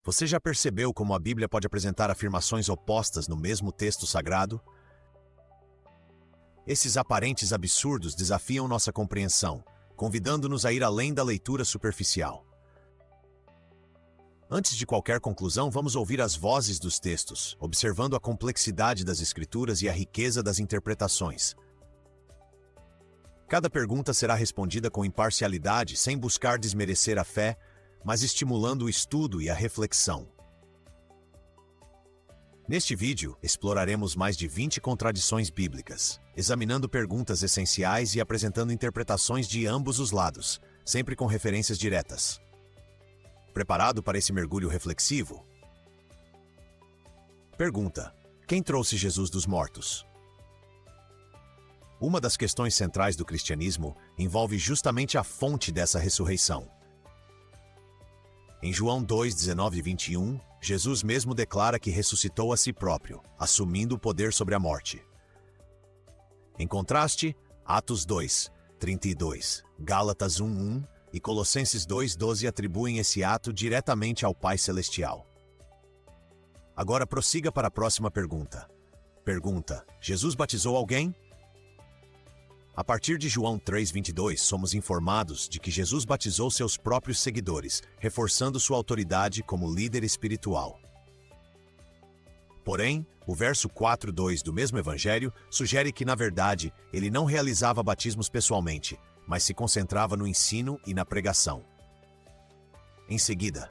Você já percebeu como a Bíblia pode apresentar afirmações opostas no mesmo texto sagrado? Esses aparentes absurdos desafiam nossa compreensão, convidando-nos a ir além da leitura superficial. Antes de qualquer conclusão, vamos ouvir as vozes dos textos, observando a complexidade das Escrituras e a riqueza das interpretações. Cada pergunta será respondida com imparcialidade, sem buscar desmerecer a fé, mas estimulando o estudo e a reflexão. Neste vídeo, exploraremos mais de 20 contradições bíblicas, examinando perguntas essenciais e apresentando interpretações de ambos os lados, sempre com referências diretas. Preparado para esse mergulho reflexivo? Pergunta: quem trouxe Jesus dos mortos? Uma das questões centrais do cristianismo envolve justamente a fonte dessa ressurreição. Em João 2, 19 e 21, Jesus mesmo declara que ressuscitou a si próprio, assumindo o poder sobre a morte. Em contraste, Atos 2, 32, Gálatas 1, 1 e Colossenses 2, 12 atribuem esse ato diretamente ao Pai Celestial. Agora prossiga para a próxima pergunta. Pergunta: Jesus batizou alguém? A partir de João 3,22, somos informados de que Jesus batizou seus próprios seguidores, reforçando sua autoridade como líder espiritual. Porém, o verso 4,2 do mesmo evangelho sugere que, na verdade, ele não realizava batismos pessoalmente, mas se concentrava no ensino e na pregação. Em seguida,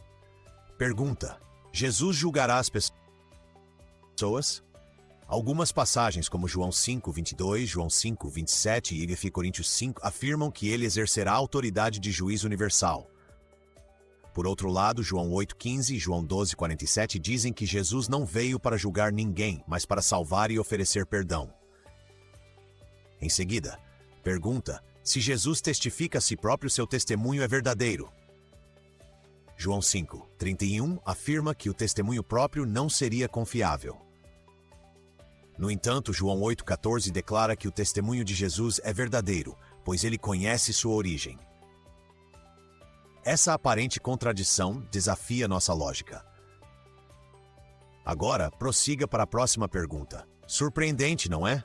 pergunta: Jesus julgará as pessoas? Algumas passagens, como João 5, 22, João 5, 27 e F. Coríntios 5, afirmam que ele exercerá a autoridade de juiz universal. Por outro lado, João 8, 15 e João 12, 47 dizem que Jesus não veio para julgar ninguém, mas para salvar e oferecer perdão. Em seguida, pergunta: se Jesus testifica a si próprio, seu testemunho é verdadeiro? João 5, 31 afirma que o testemunho próprio não seria confiável. No entanto, João 8,14 declara que o testemunho de Jesus é verdadeiro, pois ele conhece sua origem. Essa aparente contradição desafia nossa lógica. Agora, prossiga para a próxima pergunta. Surpreendente, não é?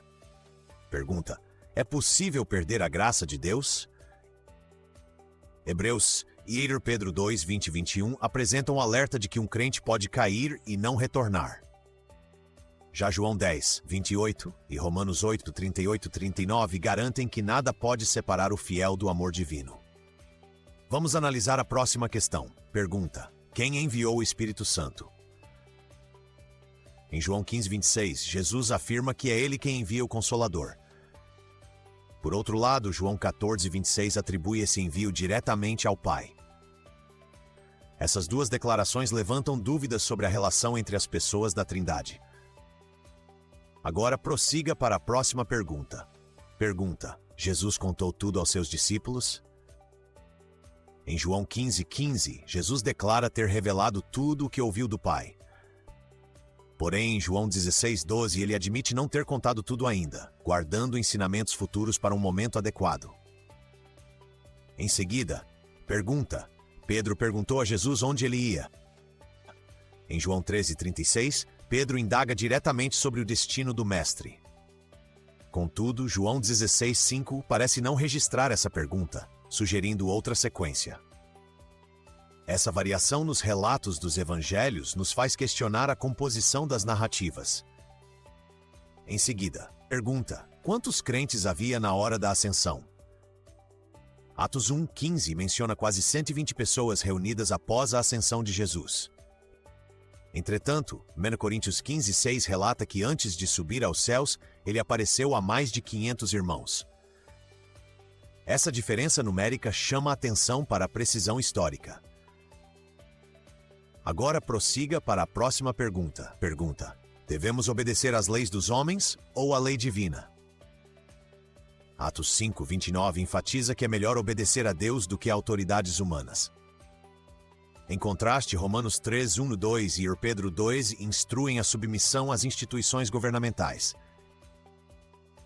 Pergunta: é possível perder a graça de Deus? Hebreus e Pedro 2, 20 e 21 apresentam um alerta de que um crente pode cair e não retornar. Já João 10, 28 e Romanos 8, 38 e 39 garantem que nada pode separar o fiel do amor divino. Vamos analisar a próxima questão. Pergunta: quem enviou o Espírito Santo? Em João 15, 26, Jesus afirma que é ele quem envia o Consolador. Por outro lado, João 14, 26 atribui esse envio diretamente ao Pai. Essas duas declarações levantam dúvidas sobre a relação entre as pessoas da Trindade. Agora prossiga para a próxima pergunta. Pergunta: Jesus contou tudo aos seus discípulos? Em João 15, 15, Jesus declara ter revelado tudo o que ouviu do Pai. Porém, em João 16, 12, ele admite não ter contado tudo ainda, guardando ensinamentos futuros para um momento adequado. Em seguida, pergunta: Pedro perguntou a Jesus onde ele ia. Em João 13, 36, Pedro indaga diretamente sobre o destino do Mestre. Contudo, João 16, 5 parece não registrar essa pergunta, sugerindo outra sequência. Essa variação nos relatos dos evangelhos nos faz questionar a composição das narrativas. Em seguida, pergunta: quantos crentes havia na hora da ascensão? Atos 1, 15 menciona quase 120 pessoas reunidas após a ascensão de Jesus. Entretanto, 1 Coríntios 15, 6 relata que antes de subir aos céus, ele apareceu a mais de 500 irmãos. Essa diferença numérica chama a atenção para a precisão histórica. Agora prossiga para a próxima pergunta. Pergunta: devemos obedecer às leis dos homens ou à lei divina? Atos 5, 29 enfatiza que é melhor obedecer a Deus do que a autoridades humanas. Em contraste, Romanos 3, 1, 2 e Pedro 2 instruem a submissão às instituições governamentais.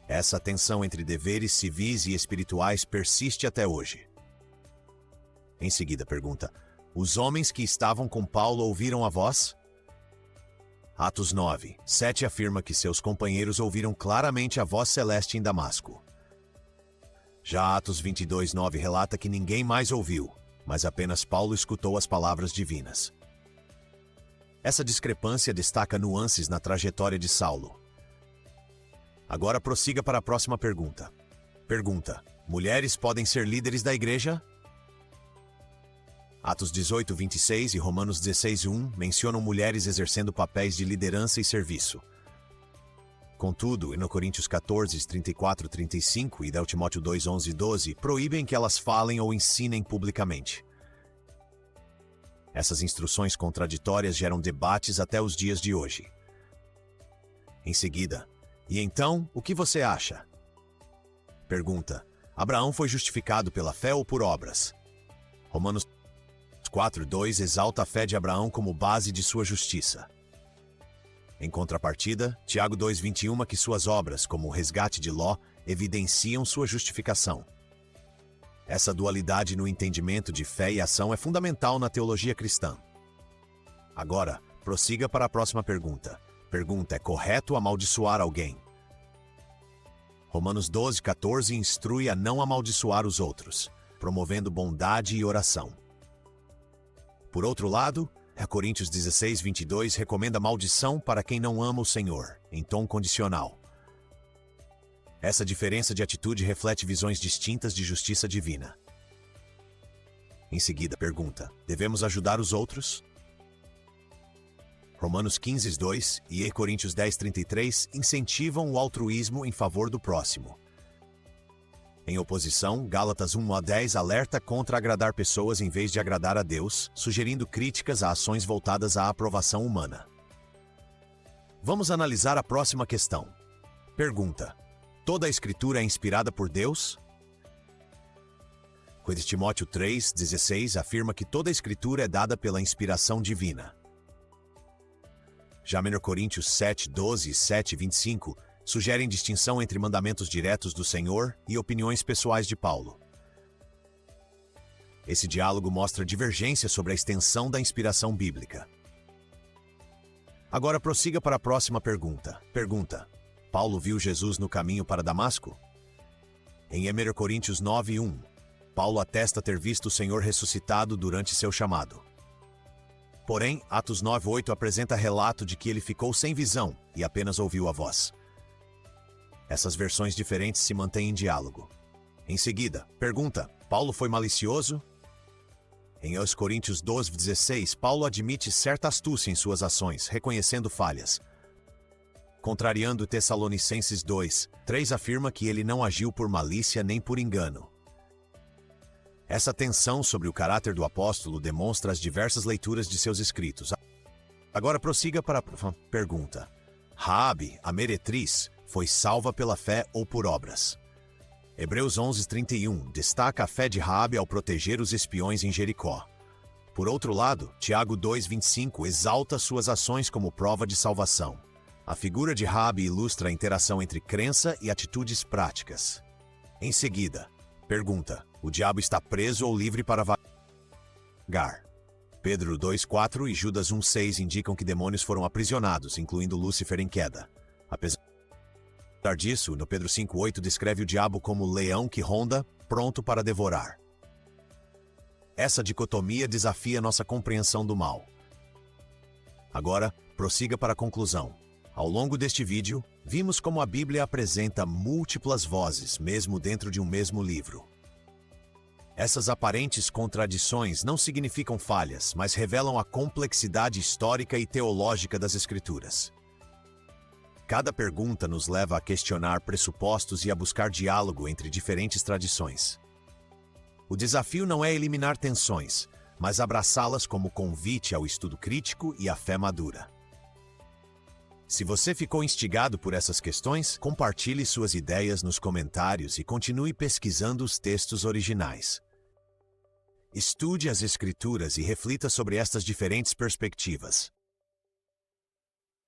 Essa tensão entre deveres civis e espirituais persiste até hoje. Em seguida, pergunta: Os homens que estavam com Paulo ouviram a voz? Atos 9, 7 afirma que seus companheiros ouviram claramente a voz celeste em Damasco. Já Atos 22, 9 relata que ninguém mais ouviu, mas apenas Paulo escutou as palavras divinas. Essa discrepância destaca nuances na trajetória de Saulo. Agora prossiga para a próxima pergunta. Pergunta: mulheres podem ser líderes da igreja? Atos 18, 26 e Romanos 16, 1 mencionam mulheres exercendo papéis de liderança e serviço. Contudo, no Coríntios 14, 34, 35 e Timóteo 2, 11 e 12, proíbem que elas falem ou ensinem publicamente. Essas instruções contraditórias geram debates até os dias de hoje. Em seguida, e então, o que você acha? Pergunta: Abraão foi justificado pela fé ou por obras? Romanos 4:2 exalta a fé de Abraão como base de sua justiça. Em contrapartida, Tiago 2:21 que suas obras, como o resgate de Ló, evidenciam sua justificação. Essa dualidade no entendimento de fé e ação é fundamental na teologia cristã. Agora, prossiga para a próxima pergunta. Pergunta: é correto amaldiçoar alguém? Romanos 12:14 instrui a não amaldiçoar os outros, promovendo bondade e oração. Por outro lado, Coríntios 16:22 recomenda maldição para quem não ama o Senhor, em tom condicional. Essa diferença de atitude reflete visões distintas de justiça divina. Em seguida, pergunta: devemos ajudar os outros? Romanos 15:2 e Coríntios 10:33 incentivam o altruísmo em favor do próximo. Em oposição, Gálatas 1:10 alerta contra agradar pessoas em vez de agradar a Deus, sugerindo críticas a ações voltadas à aprovação humana. Vamos analisar a próxima questão. Pergunta: toda a Escritura é inspirada por Deus? Timóteo 3:16 afirma que toda a Escritura é dada pela inspiração divina. Já Coríntios 7:12 e 7:25 sugerem distinção entre mandamentos diretos do Senhor e opiniões pessoais de Paulo. Esse diálogo mostra divergência sobre a extensão da inspiração bíblica. Agora prossiga para a próxima pergunta. Pergunta: Paulo viu Jesus no caminho para Damasco? Em 1 Coríntios 9:1, Paulo atesta ter visto o Senhor ressuscitado durante seu chamado. Porém, Atos 9:8 apresenta relato de que ele ficou sem visão e apenas ouviu a voz. Essas versões diferentes se mantêm em diálogo. Em seguida, pergunta: Paulo foi malicioso? Em 1 Coríntios 12:16, Paulo admite certa astúcia em suas ações, reconhecendo falhas. Contrariando Tessalonicenses 2:3 afirma que ele não agiu por malícia nem por engano. Essa tensão sobre o caráter do apóstolo demonstra as diversas leituras de seus escritos. Agora prossiga para a pergunta: Raabe, a meretriz, foi salva pela fé ou por obras? Hebreus 11:31 destaca a fé de Raabe ao proteger os espiões em Jericó. Por outro lado, Tiago 2:25 exalta suas ações como prova de salvação. A figura de Raabe ilustra a interação entre crença e atitudes práticas. Em seguida, pergunta: o diabo está preso ou livre para vagar? Pedro 2:4 e Judas 1:6 indicam que demônios foram aprisionados, incluindo Lúcifer em queda. Apesar disso, no Pedro 5:8 descreve o diabo como leão que ronda, pronto para devorar. Essa dicotomia desafia nossa compreensão do mal. Agora, prossiga para a conclusão. Ao longo deste vídeo, vimos como a Bíblia apresenta múltiplas vozes, mesmo dentro de um mesmo livro. Essas aparentes contradições não significam falhas, mas revelam a complexidade histórica e teológica das Escrituras. Cada pergunta nos leva a questionar pressupostos e a buscar diálogo entre diferentes tradições. O desafio não é eliminar tensões, mas abraçá-las como convite ao estudo crítico e à fé madura. Se você ficou instigado por essas questões, compartilhe suas ideias nos comentários e continue pesquisando os textos originais. Estude as Escrituras e reflita sobre estas diferentes perspectivas.